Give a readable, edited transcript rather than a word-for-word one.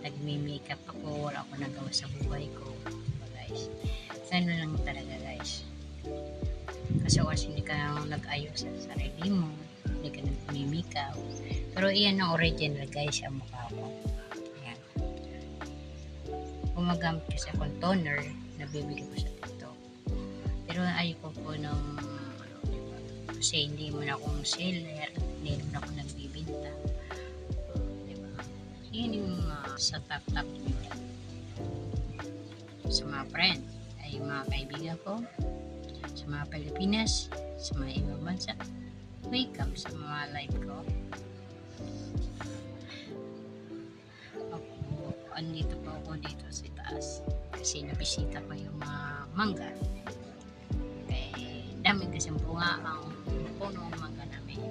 nagmi-makeup ako, wala akong nagawa sa buhay ko, diba guys? Sana lang talaga guys. Kasi hindi ka nag-ayos sa sarili mo, hindi ka nagmi-makeup. Pero iyan ang original guys, ang mukha ko. Ayan. Gumagamit kasi akong toner, nabibili ko sa TikTok. Pero ayoko po ng diba? Kasi hindi mo na akong seller, hindi mo na ako nagbibinta. Diba? Yun yung sa top nyo. Sa mga friend, ay mga kaibigan ko, sa mga Pilipinas, sa mga ibang bansa, welcome sa mga live ko. Andito po ako dito sa taas kasi nabisita ko yung mga mangga. Dami kasing bunga ang puno ng mangga namin.